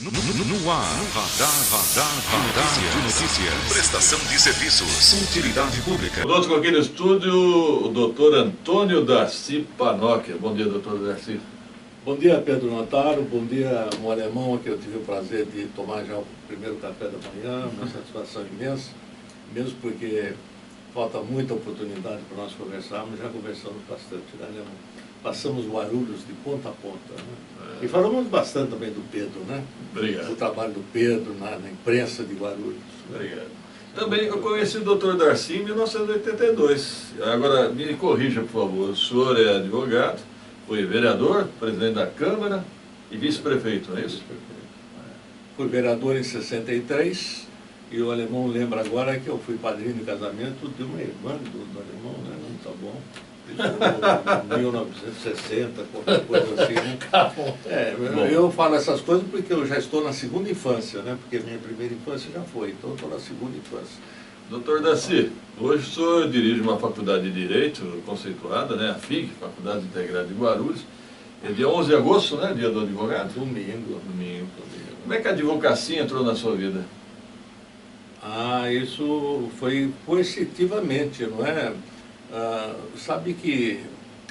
No ar, Radar de Notícias. Prestação de serviços. Utilidade pública. Conosco aqui no estúdio, o doutor Antônio Darcy Panocchia. Bom dia, doutor Darcy. Bom dia, Pedro Notaro. Bom dia, um alemão, que eu tive o prazer de tomar já o primeiro café da manhã. Uma satisfação imensa, mesmo porque falta muita oportunidade para nós conversarmos. Já conversamos bastante, né, alemão? Passamos Guarulhos de ponta a ponta, né? E falamos bastante também do Pedro, né? Obrigado. O trabalho do Pedro na imprensa de Guarulhos. Obrigado. Também eu conheci o doutor Darcy em 1982. Agora, me corrija, por favor. O senhor é advogado, foi vereador, presidente da Câmara e vice-prefeito, não é isso? Fui vereador em 63 e o alemão lembra agora que eu fui padrinho de casamento de uma irmã do alemão, né? Não tá bom. Em 1960, qualquer coisa assim, né? Eu falo essas coisas porque eu já estou na segunda infância, né? Porque minha primeira infância já foi, então eu estou na segunda infância. Doutor Darcy, hoje o senhor dirige uma faculdade de Direito conceituada, né? A FIG, Faculdade Integrada de Guarulhos. É dia 11 de agosto, né? Dia do advogado? Domingo. Como é que a advocacia entrou na sua vida? Isso foi coercitivamente, não é? Sabe que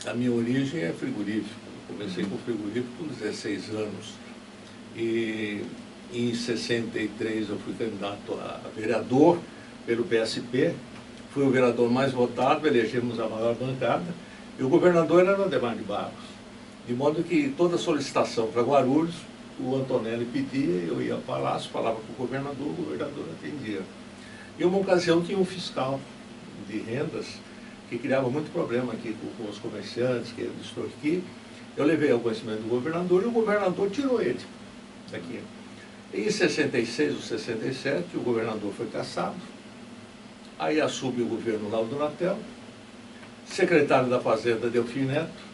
a minha origem é frigorífico. Eu comecei com frigorífico com 16 anos. E em 63 eu fui candidato a vereador pelo PSP. Fui o vereador mais votado, elegemos a maior bancada. E o governador era o Ademar de Barros. De modo que toda solicitação para Guarulhos, o Antonelli pedia, eu ia ao palácio, falava com o governador atendia. E uma ocasião tinha um fiscal de rendas que criava muito problema aqui com os comerciantes, que ia extorquir. Eu levei ao conhecimento do governador e o governador tirou ele daqui. Em 66 ou 67, o governador foi cassado. Aí assume o governo lá o Donatel, secretário da Fazenda, Delfim Neto,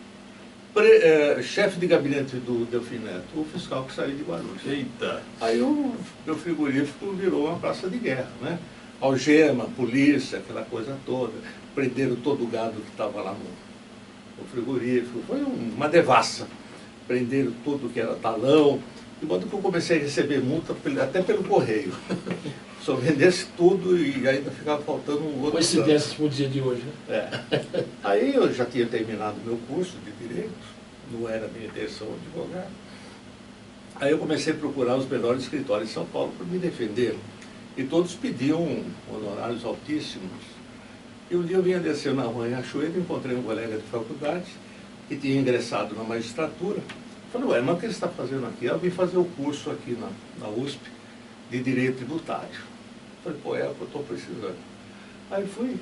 chefe de gabinete do Delfim Neto, o fiscal que saiu de Guarulhos. Eita! Aí o meu frigorífico virou uma praça de guerra, né? Algema, polícia, aquela coisa toda. Prenderam todo o gado que estava lá no frigorífico. Foi uma devassa. Prenderam tudo que era talão. De modo que eu comecei a receber multa até pelo correio. Só vendesse tudo e ainda ficava faltando um outro. Coincidências para o dia de hoje, né? Aí eu já tinha terminado meu curso de Direito. Não era minha intenção advogar. Aí eu comecei a procurar os melhores escritórios em São Paulo para me defender. E todos pediam honorários altíssimos. E um dia eu vinha descer na rua em Achoeira e encontrei um colega de faculdade que tinha ingressado na magistratura. Falei, ué, mas o que você está fazendo aqui? Eu vim fazer o curso aqui na USP de Direito Tributário. Falei, pô, é o que eu estou precisando. Aí fui,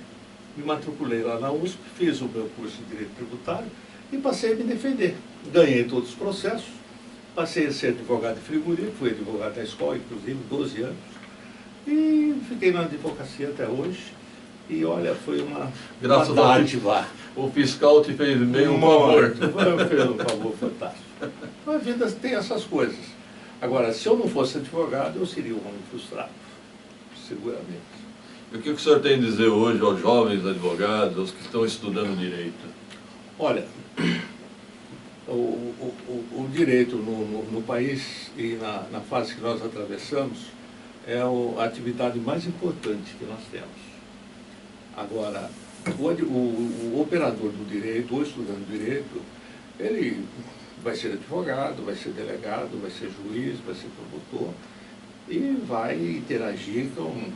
me matriculei lá na USP, fiz o meu curso de Direito Tributário e passei a me defender. Ganhei todos os processos, passei a ser advogado de frigorífico, fui advogado da escola, inclusive, 12 anos. E fiquei na advocacia até hoje. E olha, foi uma dádiva. O fiscal te fez meio um favor. Fez um favor fantástico. A vida tem essas coisas. Agora, se eu não fosse advogado, eu seria um homem frustrado. Seguramente. E o que o senhor tem a dizer hoje aos jovens advogados, aos que estão estudando direito? Olha, o direito no país e na fase que nós atravessamos é a atividade mais importante que nós temos. Agora, o operador do direito, ou estudante do direito, ele vai ser advogado, vai ser delegado, vai ser juiz, vai ser promotor e vai interagir com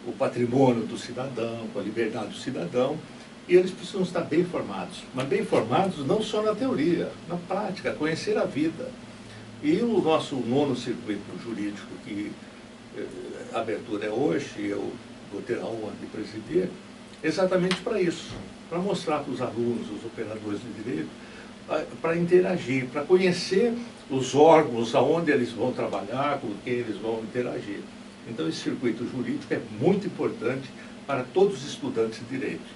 o patrimônio do cidadão, com a liberdade do cidadão, e eles precisam estar bem formados. Mas bem formados não só na teoria, na prática, conhecer a vida. E o nosso nono circuito jurídico, que a abertura é hoje, eu vou ter a honra de presidir, exatamente para isso, para mostrar para os alunos, os operadores de direito, para interagir, para conhecer os órgãos, aonde eles vão trabalhar, com quem eles vão interagir. Então esse circuito jurídico é muito importante para todos os estudantes de direito.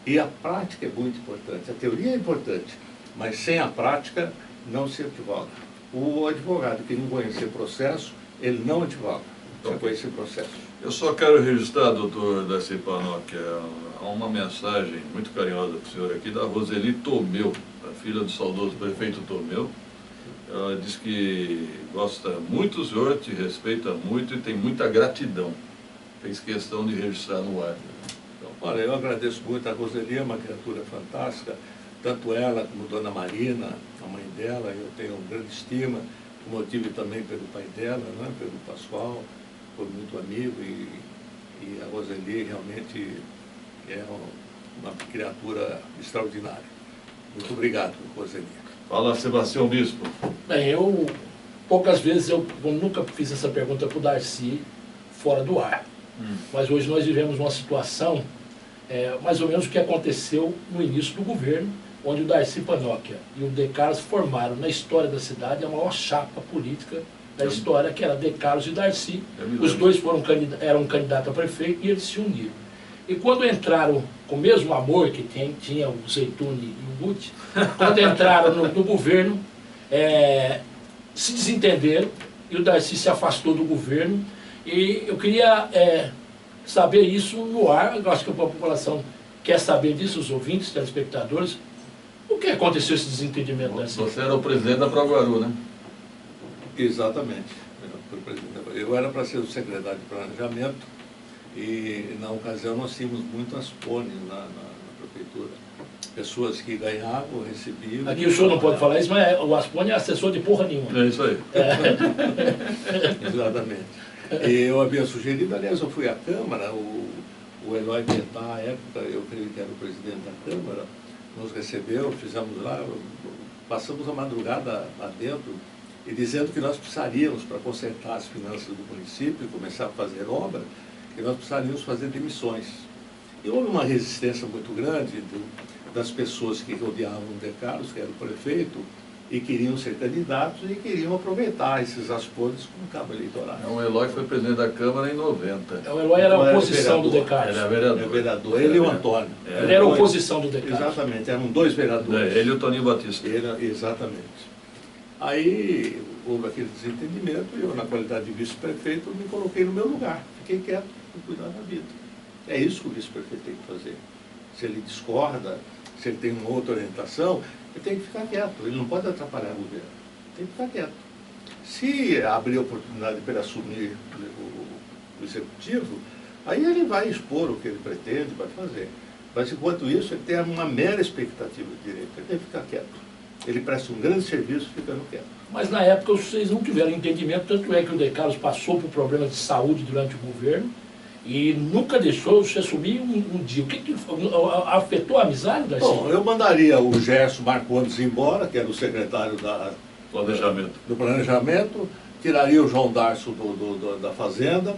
E a prática é muito importante, a teoria é importante, mas sem a prática não se advoga. O advogado que não conhecer processo, ele não advoga, sem conhecer processo. Eu só quero registrar, doutor Darcy Panocchia, uma mensagem muito carinhosa para o senhor aqui, da Roseli Tomeu, a filha do saudoso prefeito Tomeu. Ela diz que gosta muito do senhor, te respeita muito e tem muita gratidão. Fez questão de registrar no ar. Então, olha, eu agradeço muito a Roseli, é uma criatura fantástica, tanto ela como Dona Marina, a mãe dela, eu tenho grande estima, como eu tive também pelo pai dela, né, pelo Pascoal, foi muito amigo, e a Roseli realmente é uma criatura extraordinária. Muito obrigado, Roseli. Fala, Sebastião Bispo. Bem, poucas vezes eu nunca fiz essa pergunta para o Darcy fora do ar. Mas hoje nós vivemos uma situação, mais ou menos o que aconteceu no início do governo, onde o Darcy Panóquia e o De Carlos formaram na história da cidade a maior chapa política da história, que era De Carlos e Darcy. Os dois eram candidatos a prefeito e eles se uniram. E quando entraram, com o mesmo amor que tinha o Zeituni e o Guti, quando entraram no governo, se desentenderam e o Darcy se afastou do governo. E eu queria saber isso no ar, eu acho que a população quer saber disso, os ouvintes, telespectadores. O que aconteceu esse desentendimento, Darcy? Você era o presidente da Proguaru, né? Exatamente. Eu era para ser o secretário de planejamento e, na ocasião, nós tínhamos muitas pones na prefeitura. Pessoas que ganhavam, recebiam... Aqui o senhor não pode falar isso, mas o Aspone é assessor de porra nenhuma. É isso aí. Exatamente. E eu havia sugerido, aliás, eu fui à Câmara, o Eloy Pietá, à época, eu creio que era o presidente da Câmara, nos recebeu, fizemos lá, passamos a madrugada lá dentro, e dizendo que nós precisaríamos, para consertar as finanças do município e começar a fazer obra, que nós precisaríamos fazer demissões. E houve uma resistência muito grande das pessoas que rodeavam o De Carlos, que era o prefeito, e queriam ser candidatos e queriam aproveitar esses aspolhos como cabo eleitoral. O Eloy foi presidente da Câmara em 90. O Eloy era a oposição do De Carlos. Ele era vereador. É vereador. Ele e o Antônio. Ele era a oposição do De Carlos. Exatamente, eram dois vereadores. Ele e o Toninho Batista. Exatamente. Aí houve aquele desentendimento e eu, na qualidade de vice-prefeito, me coloquei no meu lugar. Fiquei quieto e cuidar da vida. É isso que o vice-prefeito tem que fazer. Se ele discorda, se ele tem uma outra orientação, ele tem que ficar quieto. Ele não pode atrapalhar o governo. Tem que ficar quieto. Se abrir a oportunidade para ele assumir o executivo, aí ele vai expor o que ele pretende, vai fazer. Mas, enquanto isso, ele tem uma mera expectativa de direito. Ele tem que ficar quieto. Ele presta um grande serviço ficando quieto. Mas na época vocês não tiveram entendimento, tanto é que o De Carlos passou por problemas de saúde durante o governo e nunca deixou você assumir um dia. O que afetou a amizade, Darcy? Bom, eu mandaria o Gerson Marcondes embora, que era o secretário do planejamento, tiraria o João Darcio da Fazenda,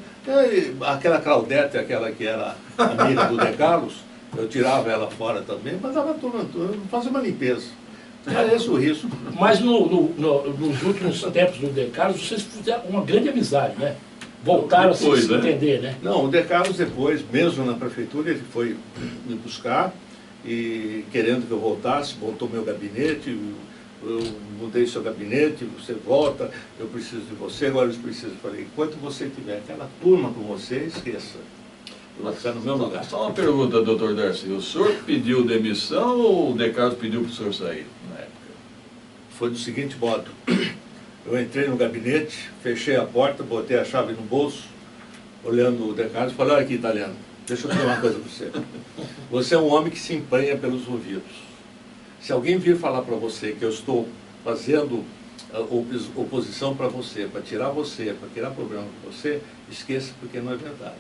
aquela Claudete, aquela que era amiga do De Carlos, eu tirava ela fora também, mandava tudo, fazer uma limpeza. Era esse o risco. Mas nos últimos tempos do De Carlos, vocês fizeram uma grande amizade, né? Voltaram depois, a se entender, né? Não, o De Carlos depois, mesmo na prefeitura, ele foi me buscar e querendo que eu voltasse, montou meu gabinete, eu mudei seu gabinete, você volta, eu preciso de você, agora eu preciso. Falei, enquanto você tiver aquela turma com você, esqueça. Vai ficar no meu lugar. Só uma pergunta, doutor Darcy. O senhor pediu demissão ou o De Carlos pediu para o senhor sair na época? Foi do seguinte modo. Eu entrei no gabinete, fechei a porta, botei a chave no bolso, olhando o De Carlos e falei, olha aqui, italiano, deixa eu dizer uma coisa para você. Você é um homem que se empenha pelos ouvidos. Se alguém vir falar para você que eu estou fazendo oposição para você, para tirar problema para você, esqueça, porque não é verdade.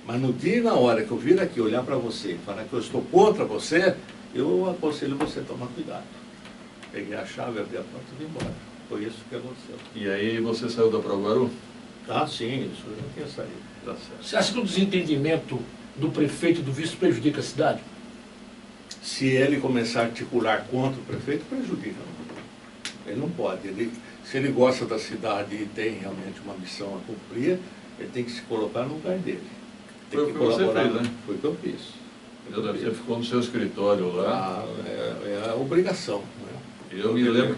Mas no dia e na hora que eu vir aqui olhar para você e falar que eu estou contra você, eu aconselho você a tomar cuidado. Peguei a chave, abri a porta e vim embora. Foi isso que aconteceu. E aí você saiu da Proguaru? Ah, sim, isso eu já tinha saído. Tá certo. Você acha que o desentendimento do prefeito e do vice prejudica a cidade? Se ele começar a articular contra o prefeito, prejudica. Ele não pode. Se ele gosta da cidade e tem realmente uma missão a cumprir, ele tem que se colocar no lugar dele. Tem Foi o que você fez, né? Foi o que eu fiz. Você ficou no seu escritório lá. É a obrigação. Né? Eu me lembro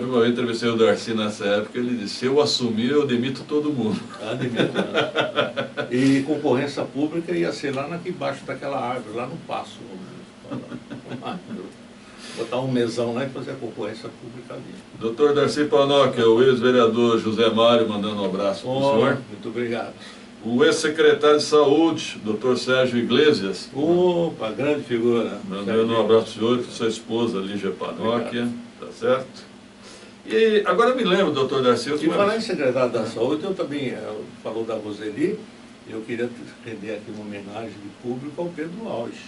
que uma vez entrevistei o Darcy nessa época, ele disse, se eu assumir, eu demito todo mundo. Demito, né? E concorrência pública ia ser lá embaixo daquela árvore, lá no passo. botar um mesão lá e fazer a concorrência pública ali. Doutor Darcy Panocchia, o ex-vereador José Mário, mandando um abraço para o senhor. Muito obrigado. O ex-secretário de Saúde, doutor Sérgio Iglesias. Opa, grande figura. Mandando um abraço para o senhor, para sua esposa, Lígia Panocchia, tá certo? E agora eu me lembro, doutor Darcy... E falar em secretário da Saúde, eu também, falou da Roseli, eu queria render aqui uma homenagem de público ao Pedro Auge.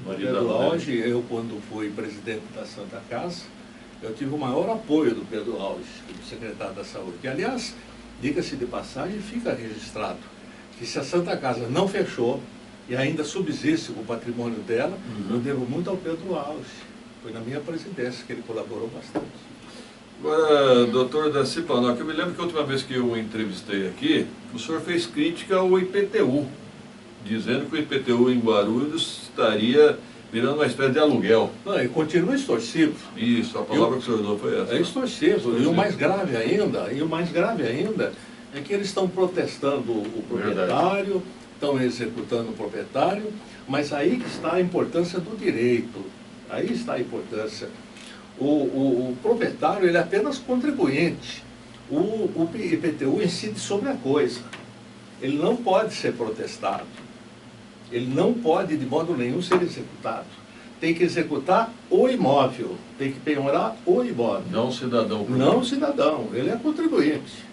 Pedro Auge, eu quando fui presidente da Santa Casa, eu tive o maior apoio do Pedro Auge, do secretário da Saúde. E, aliás, diga-se de passagem, fica registrado que se a Santa Casa não fechou e ainda subsiste o patrimônio dela, eu devo muito ao Pedro Auge. Foi na minha presidência que ele colaborou bastante. Agora, doutor Darcy Panocchia, eu me lembro que a última vez que eu o entrevistei aqui, o senhor fez crítica ao IPTU, dizendo que o IPTU em Guarulhos estaria virando uma espécie de aluguel. Não, e continua extorsivo. Isso, a palavra que o senhor usou foi essa. É extorsivo. E o mais grave ainda, é que eles estão protestando o proprietário, estão executando o proprietário, mas aí que está a importância do direito. Aí está a importância. O proprietário, ele é apenas contribuinte. O IPTU incide sobre a coisa. Ele não pode ser protestado. Ele não pode, de modo nenhum, ser executado. Tem que executar o imóvel, tem que penhorar o imóvel. Não o cidadão. Não o cidadão, ele é contribuinte.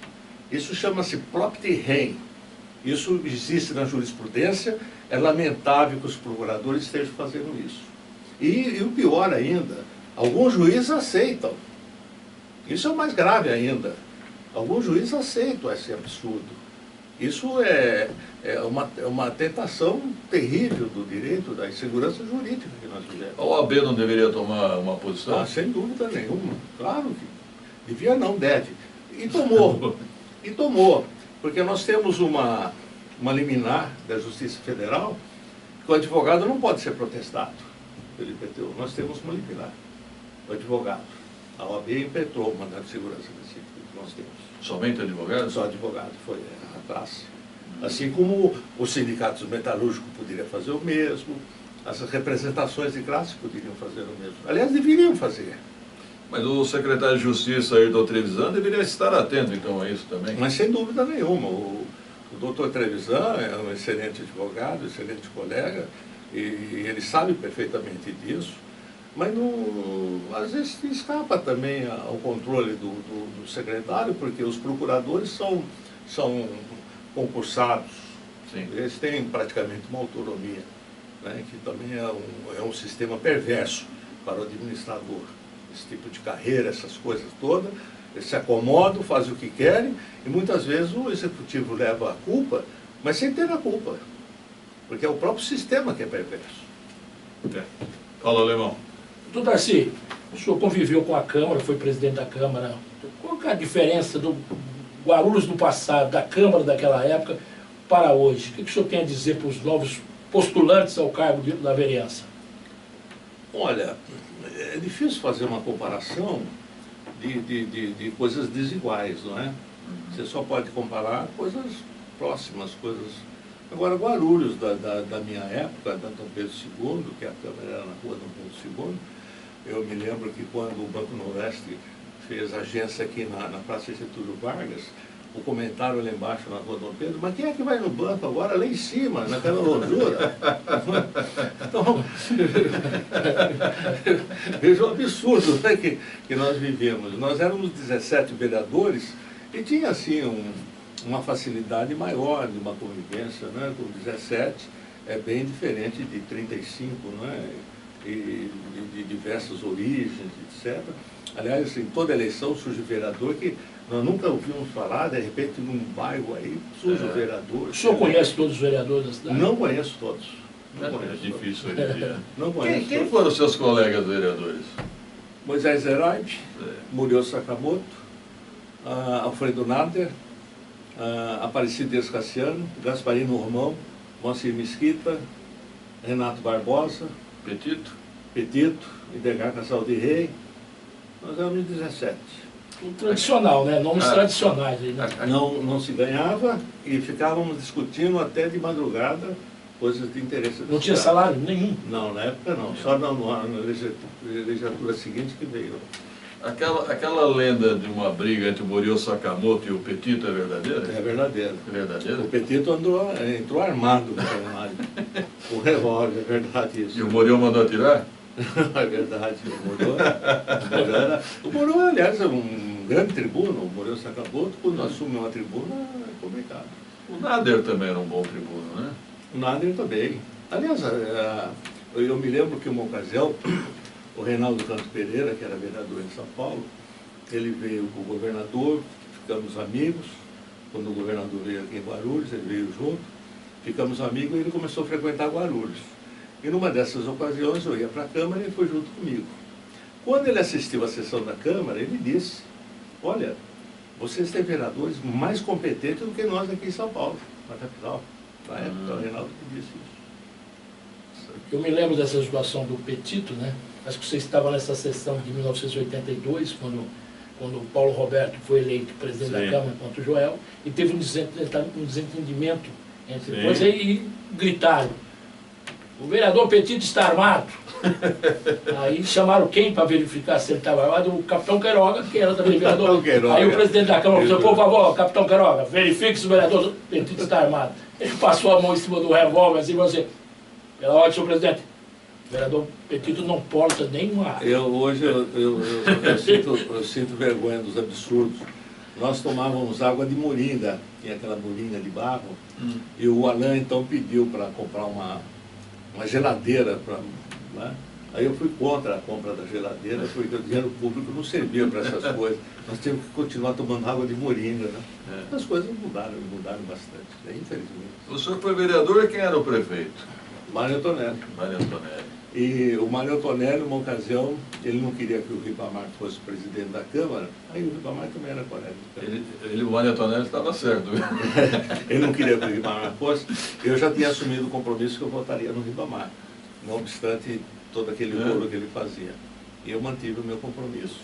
Isso chama-se property rem. Isso existe na jurisprudência, é lamentável que os procuradores estejam fazendo isso. E o pior ainda, alguns juízes aceitam. Isso é o mais grave ainda. Alguns juízes aceitam esse absurdo. Isso é uma tentação terrível do direito, da insegurança jurídica que nós vivemos. A OAB não deveria tomar uma posição? Ah, sem dúvida nenhuma. Claro que devia, não, deve. E tomou. E tomou. Porque nós temos uma liminar da Justiça Federal que o advogado não pode ser protestado pelo IPTU. Nós temos uma liminar. O advogado. A OAB impetrou o mandado de segurança desse tipo que nós temos. Somente advogado? Só advogado, foi a classe. Assim como os sindicatos metalúrgicos poderiam fazer o mesmo, as representações de classe poderiam fazer o mesmo. Aliás, deveriam fazer. Mas o secretário de Justiça, Ayrton Trevisan, deveria estar atento, então, a isso também. Mas sem dúvida nenhuma. O doutor Trevisan é um excelente advogado, excelente colega, e ele sabe perfeitamente disso, mas às vezes escapa também ao controle do secretário, porque os procuradores são concursados. Sim. Eles têm praticamente uma autonomia, né, que também é um sistema perverso para o administrador. Esse tipo de carreira, essas coisas todas, eles se acomodam, fazem o que querem, e muitas vezes o executivo leva a culpa, mas sem ter a culpa, porque é o próprio sistema que é perverso. Fala, Alemão. Doutor Darcy, o senhor conviveu com a Câmara, foi presidente da Câmara. Qual que é a diferença do Guarulhos do passado, da Câmara daquela época, para hoje? O que o senhor tem a dizer para os novos postulantes ao cargo da vereança? Olha, é difícil fazer uma comparação de coisas desiguais, não é? Você só pode comparar coisas próximas, coisas... Agora, Guarulhos, da minha época, da Dom Pedro II, que a Câmara era na rua Dom Pedro II, eu me lembro que quando o Banco Noroeste fez agência aqui na Praça Getúlio Vargas, o comentário lá embaixo na rua Dom Pedro, mas quem é que vai no banco agora? Lá em cima, naquela lordura. Então, veja o absurdo, né, que nós vivemos. Nós éramos 17 vereadores e tinha assim uma facilidade maior de uma convivência, né, com 17, é bem diferente de 35, né, e de diversas origens, etc. Aliás, em toda eleição surge vereador que nós nunca ouvimos falar, de repente num bairro aí surge o vereador. O senhor conhece todos os vereadores da cidade? Não conheço todos. É difícil hoje em dia. Não conheço. Quem foram os seus colegas vereadores? Moisés Zeraide, Muriel Sakamoto, Alfredo Nader, Aparecido Escaciano, Gasparino Romão, Moacir Mesquita, Renato Barbosa, Petito, Edgar Casal de Rei. Nós éramos 17. Tradicional, né? Nomes tradicionais aí, né? Não se ganhava e ficávamos discutindo até de madrugada coisas de interesse. Não tinha salário nenhum? Não, na época não. Só na legislatura seguinte que veio. Aquela lenda de uma briga entre o Moril Sakamoto e o Petito é verdadeira? É verdadeiro. É verdadeiro? O Petito entrou armado no plenário. O revólver, é verdade isso. E o Moril mandou atirar? É verdade. O Moril, aliás, é um grande tribuno. O Moril Sakamoto, quando assume uma tribuna, é complicado. O Nader também era um bom tribuno, né? O Nader também. Aliás, eu me lembro que uma ocasião, o Reinaldo Canto Pereira, que era vereador em São Paulo, ele veio com o governador, ficamos amigos. Quando o governador veio aqui em Guarulhos, ele veio junto, ficamos amigos e ele começou a frequentar Guarulhos. E numa dessas ocasiões eu ia para a Câmara e ele foi junto comigo. Quando ele assistiu à sessão da Câmara, ele disse: olha, vocês têm vereadores mais competentes do que nós aqui em São Paulo, na capital. Na época, o Reinaldo que disse isso. Eu me lembro dessa situação do Petito, né? Acho que você estava nessa sessão de 1982, quando o Paulo Roberto foi eleito presidente da Câmara contra o Joel, e teve um desentendimento entre nós e gritaram: o vereador Petito está armado. Aí chamaram quem para verificar se ele estava armado? O capitão Queiroga, que era também vereador. Aí o presidente da Câmara falou: por favor, capitão Queiroga, verifique se o vereador Petito está armado. Ele passou a mão em cima do revólver assim e falou assim: pela ordem, senhor presidente, o vereador Petito não porta nenhuma arma. Hoje eu sinto vergonha dos absurdos. Nós tomávamos água de moringa, tinha aquela moringa de barro, e o Alain então pediu para comprar uma geladeira. Né? Aí eu fui contra a compra da geladeira, porque o dinheiro público não servia para essas coisas. Nós tínhamos que continuar tomando água de moringa. Né? As coisas mudaram bastante, né? Infelizmente. O senhor foi vereador e quem era o prefeito? Mário Antonelli. Mário Antonelli. E o Mário Antonelli, numa ocasião, ele não queria que o Ribamar fosse presidente da Câmara, aí o Ribamar também era colega. O Mário Antonelli estava certo. Ele não queria que o Ribamar fosse. Eu já tinha assumido o compromisso que eu votaria no Ribamar, não obstante todo aquele coro que ele fazia. E eu mantive o meu compromisso.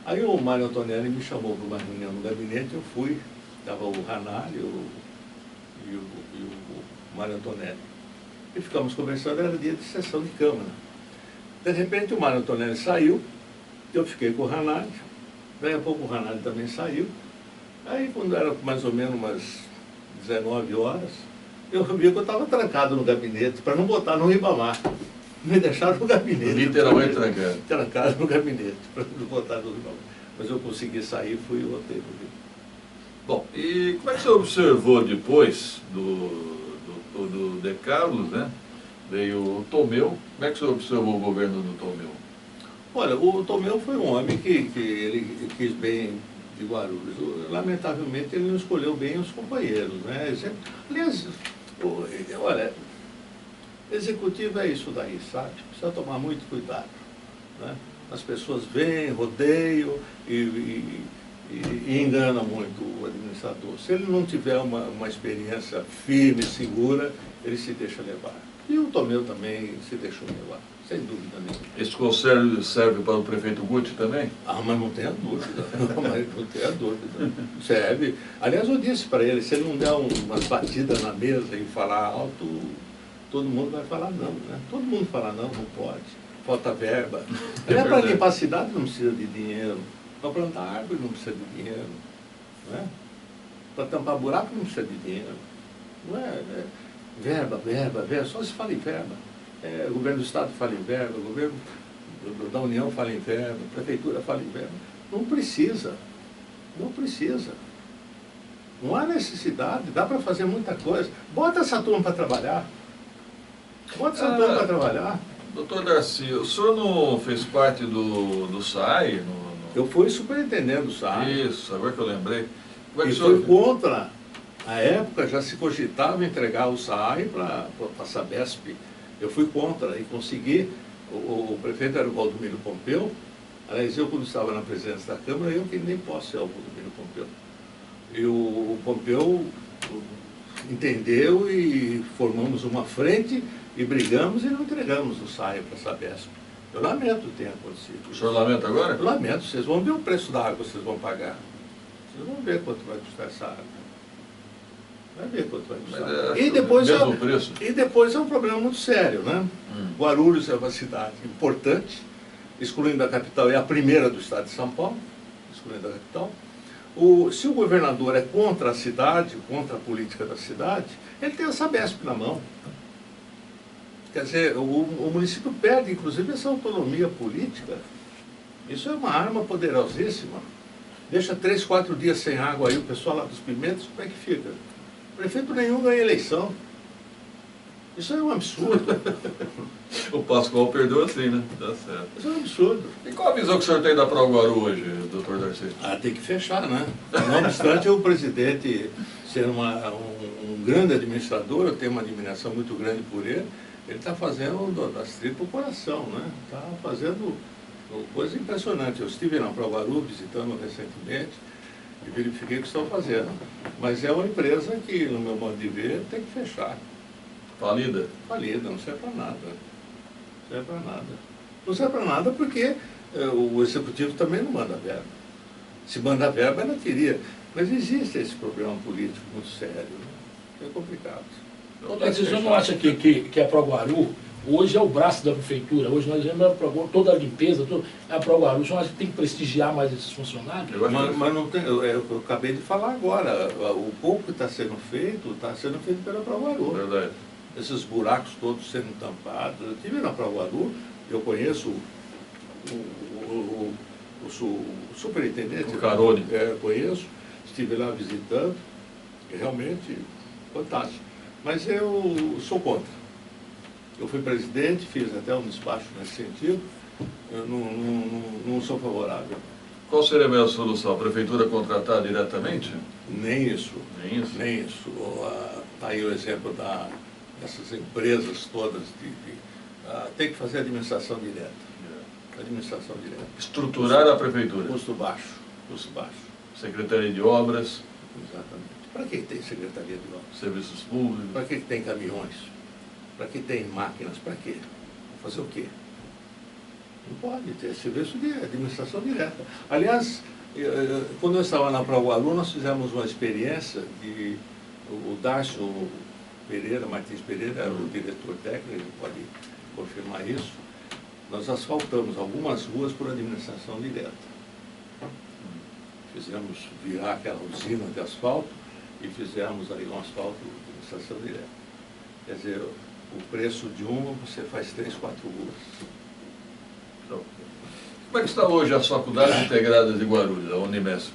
Aí o Mário Antonelli me chamou para uma reunião no gabinete, eu fui, estava o Ranalho e o Mário Antonelli. E ficamos conversando, era dia de sessão de Câmara. De repente o Mário Antonelli saiu, eu fiquei com o Ranalho, daí a pouco o Ranalho também saiu. Aí quando era mais ou menos umas 19 horas, eu vi que eu estava trancado no gabinete, para não botar no Ribamar. Me deixaram no gabinete. Literalmente trancado. Trancado no gabinete, para não botar no Ribamar. Mas eu consegui sair, fui e voltei para o Rio. Bom, e como é que você observou depois do De Carlos, né? Veio o Thomeu. Como é que você observou o governo do Thomeu? Olha, o Thomeu foi um homem que ele quis bem de Guarulhos. Lamentavelmente ele não escolheu bem os companheiros, né? Aliás, olha, executivo é isso daí, sabe? Precisa tomar muito cuidado, né? As pessoas vêm, rodeiam e engana muito o administrador. Se ele não tiver uma experiência firme, segura, ele se deixa levar. E o Thomeu também se deixou levar, sem dúvida nenhuma. Esse conselho serve para o prefeito Guti também? Ah, mas não tenha dúvida. Não tenha dúvida. Serve. Aliás, eu disse para ele, se ele não der umas batidas na mesa e falar alto, todo mundo vai falar não, né? Todo mundo fala não pode. Falta verba. Para limpar a cidade não precisa de dinheiro. Para plantar árvore não precisa de dinheiro, não é? Para tampar buraco não precisa de dinheiro. Não é? Verba, só se fala em verba. O governo do Estado fala em verba, o governo da União fala em verba, a Prefeitura fala em verba. Não precisa. Não há necessidade, dá para fazer muita coisa. Bota essa turma para trabalhar. Doutor Darcy, o senhor não fez parte do SAAI? Eu fui superintendente do SAAI. Isso, agora que eu lembrei. E foi contra. Na época já se cogitava entregar o SAAI para a Sabesp. Eu fui contra e consegui. O prefeito era o Valdomiro Pompeu. Aliás, eu quando estava na presidência da Câmara, eu que nem posso ser o Valdomiro Pompeu. E o Pompeu entendeu e formamos uma frente e brigamos e não entregamos o SAAI para a Sabesp. Eu lamento que tenha acontecido. O senhor lamenta agora? Eu lamento. Vocês vão ver o preço da água que vocês vão pagar. Vocês vão ver quanto vai custar essa água. Vai ver quanto vai custar. E depois é um problema muito sério, né? Guarulhos é uma cidade importante, excluindo a capital, é a primeira do estado de São Paulo, excluindo a capital. Se o governador é contra a cidade, contra a política da cidade, ele tem a Sabesp na mão. Quer dizer, o município perde, inclusive, essa autonomia política. Isso é uma arma poderosíssima. Deixa 3, 4 dias sem água aí, o pessoal lá dos Pimentos, como é que fica? Prefeito nenhum ganha eleição. Isso é um absurdo. O Pascoal perdeu assim, né? Tá certo. Isso é um absurdo. E qual a visão que o senhor tem da Proguaru hoje, doutor Darcy? Tem que fechar, né? Não obstante, o presidente ser um grande administrador, tem uma admiração muito grande por ele, ele está fazendo das tripas o coração, né? Está fazendo coisa impressionante. Eu estive na Proguaru visitando recentemente e verifiquei o que estão fazendo. Mas é uma empresa que, no meu modo de ver, tem que fechar. Falida? Falida, não serve para nada. Não serve para nada. Não serve para nada porque o executivo também não manda verba. Se manda verba, ela teria. Mas existe esse problema político muito sério, né? É complicado. Vocês não acham que a Proguaru hoje é o braço da prefeitura? Hoje nós vemos toda a limpeza, a Proguaru. Vocês não acham que tem que prestigiar mais esses funcionários? Mas não tem, eu acabei de falar agora. O pouco que está sendo feito pela Proguaru. Verdade. Esses buracos todos sendo tampados. Eu estive na Proguaru, eu conheço o superintendente. O Carone. Conheço, estive lá visitando, realmente fantástico. Mas eu sou contra. Eu fui presidente, fiz até um despacho nesse sentido, eu não sou favorável. Qual seria a melhor solução? A prefeitura contratar diretamente? Nem isso. Nem isso? Nem isso. Está aí o exemplo dessas empresas todas. Tem que fazer administração direta. Administração direta. Estruturar a prefeitura. Custo baixo. Custo baixo. Secretaria de Obras. Exatamente. Para que tem Secretaria de Obras? Serviços Públicos. Para que tem caminhões? Para que tem máquinas? Para quê? Fazer o quê? Não pode ter serviço de administração direta. Aliás, quando eu estava na Proguaru, nós fizemos uma experiência de o Darcio Pereira, Martins Pereira, era o diretor técnico, ele pode confirmar isso. Nós asfaltamos algumas ruas por administração direta. Fizemos virar aquela usina de asfalto e fizemos aí um asfalto de administração direta. Quer dizer, o preço de uma você faz 3, 4 ruas. Então, como é que está hoje as faculdades integradas de Guarulhos, a Unimesp?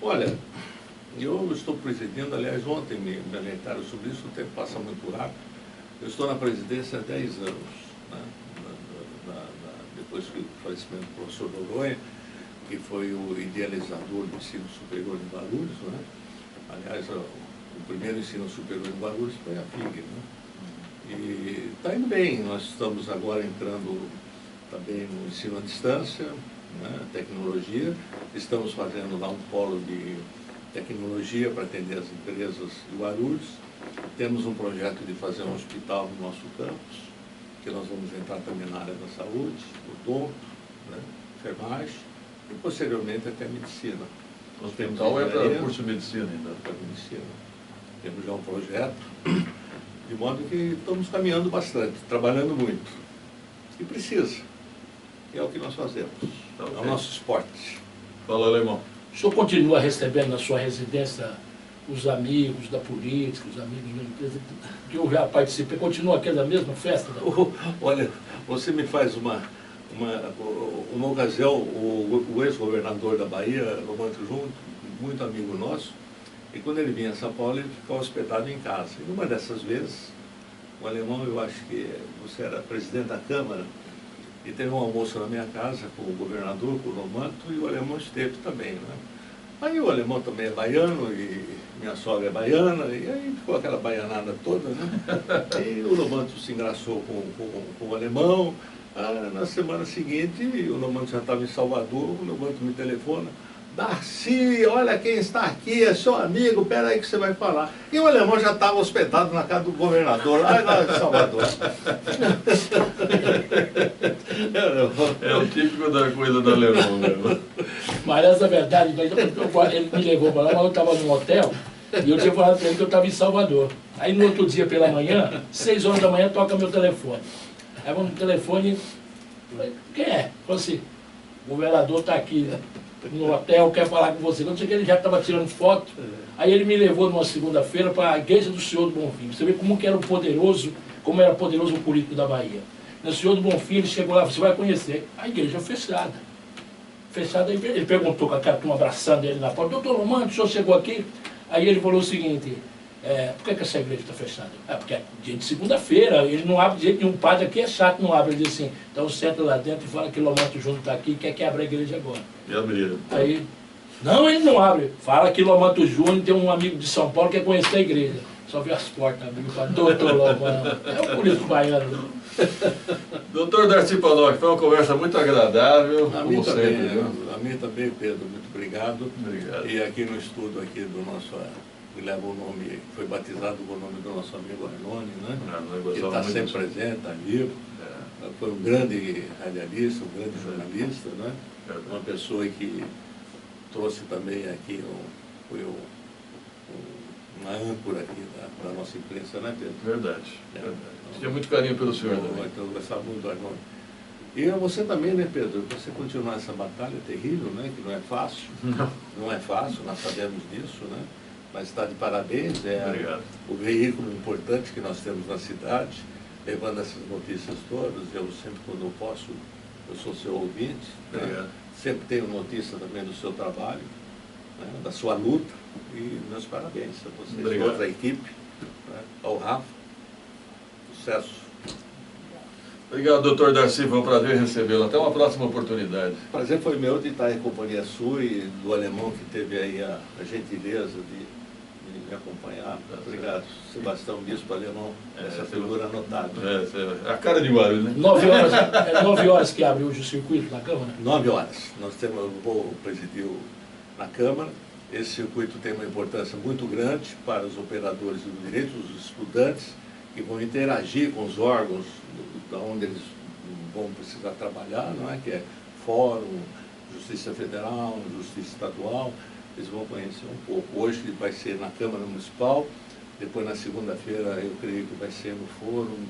Olha, eu estou presidindo, aliás, ontem me alertaram sobre isso, o tempo passa muito rápido. Eu estou na presidência há 10 anos, né? Depois do falecimento do professor Noronha, que foi o idealizador do ensino superior em Guarulhos, né? Aliás, o primeiro ensino superior em Guarulhos foi a FIG, né? E está indo bem, nós estamos agora entrando também no ensino à distância, né? Tecnologia, estamos fazendo lá um polo de tecnologia para atender as empresas de Guarulhos, temos um projeto de fazer um hospital no nosso campus, que nós vamos entrar também na área da saúde, odonto, né? Enfermagem, e posteriormente até medicina. O hospital é para curso de medicina ainda? Para medicina. Temos já um projeto, de modo que estamos caminhando bastante, trabalhando muito. E precisa. E é o que nós fazemos. É o nosso esporte. Fala, Alemão. O senhor continua recebendo na sua residência os amigos da política, os amigos da empresa que eu já participei? Continua aquela mesma festa? Olha, você me faz uma ocasião, o ex-governador da Bahia, Romano Júnior, muito amigo nosso, e quando ele vinha a São Paulo, ele ficava hospedado em casa. E numa dessas vezes, o Alemão, eu acho que você era presidente da Câmara, e teve um almoço na minha casa com o governador, com o Romanto, e o Alemão esteve também, né? Aí o Alemão também é baiano, e minha sogra é baiana, e aí ficou aquela baianada toda, né? E o Romanto se engraçou com o Alemão. Na semana seguinte, o Romanto já estava em Salvador, o Romanto me telefona: Darcy, olha quem está aqui, é seu amigo, pera aí que você vai falar. E o Alemão já estava hospedado na casa do governador, lá em Salvador. É o típico da coisa do Alemão mesmo. Mas essa é verdade, ele me levou para lá, mas eu estava num hotel, E eu tinha falado para ele que eu estava em Salvador. Aí no outro dia pela manhã, 6 horas da manhã, toca meu telefone. Aí vamos no telefone, falei, quem é? Falei assim, o governador está aqui no hotel, quer falar com você. Quando cheguei, ele já estava tirando foto. Aí ele me levou numa segunda-feira para a igreja do Senhor do Bonfim. Você vê como que era poderoso o político da Bahia. O Senhor do Bonfim, ele chegou lá, você vai conhecer. A igreja fechada. Fechada, ele perguntou com aquela turma abraçando ele na porta, doutor Lomano, o senhor chegou aqui? Aí ele falou o seguinte, por que essa igreja está fechada? Porque é dia de segunda-feira, ele não abre de jeito nenhum, padre aqui é chato, não abre. Ele diz assim, então senta lá dentro e fala que Lomanto Júnior está aqui e quer que abra a igreja agora. E abriram. Aí, não, ele não abre. Fala que Lomanto Júnior tem um amigo de São Paulo que quer conhecer a igreja. Só vê as portas abrindo e fala, doutor Lomano, é o político baiano. Doutor Darcy Panoc, foi uma conversa muito agradável, como sempre. A mim também, Pedro, muito obrigado. Obrigado. E aqui no estudo aqui do nosso, que leva o nome, foi batizado com o nome do nosso amigo Arnone, né? Que está sempre presente, está vivo. Foi um grande radialista, um grande jornalista, né? Uma pessoa que trouxe também aqui, foi uma âncora aqui da nossa imprensa, né, Pedro? Verdade. Tinha muito carinho pelo senhor também. Então, eu gostava muito do Arnone. E você também, né, Pedro? Você continuar essa batalha terrível, né? Que não é fácil. Não é fácil, nós sabemos disso, né? Mas está de parabéns. Obrigado. O veículo importante que nós temos na cidade, levando essas notícias todas. Eu sempre, quando eu posso, eu sou seu ouvinte. Né? Sempre tenho notícia também do seu trabalho, né? Da sua luta. E meus parabéns a vocês, Obrigado. A outra equipe, né? Ao Rafa. Sucesso. Obrigado, doutor Darcy, foi um prazer recebê-lo. Até uma próxima oportunidade. O prazer foi meu de estar em companhia sua e do alemão que teve aí a gentileza de me acompanhar. Obrigado, Sebastião Bispo, alemão, essa figura notável. A cara de Guarulhos, né? 9 horas que abre hoje o circuito na Câmara? 9 horas. Eu vou presidir na Câmara. Esse circuito tem uma importância muito grande para os operadores do direito, os estudantes, que vão interagir com os órgãos onde eles vão precisar trabalhar, não é? Que é Fórum, Justiça Federal, Justiça Estadual. Eles vão conhecer um pouco. Hoje vai ser na Câmara Municipal, depois na segunda-feira eu creio que vai ser no Fórum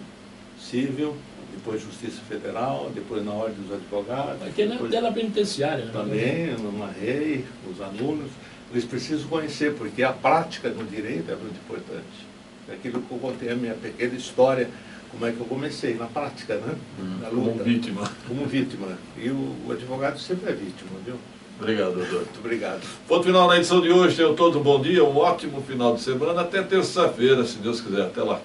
Civil, depois Justiça Federal, depois na Ordem dos Advogados. Vai ter até na penitenciária. Né? Também, numa REI, os alunos. Eles precisam conhecer, porque a prática do direito é muito importante. É aquilo que eu contei, a minha pequena história, como é que eu comecei, na prática, né? Na luta. Como vítima. Como vítima. E o advogado sempre é vítima, viu? Obrigado, doutor. Muito obrigado. Ponto final na edição de hoje. Tenham todos um bom dia, um ótimo final de semana. Até terça-feira, se Deus quiser. Até lá.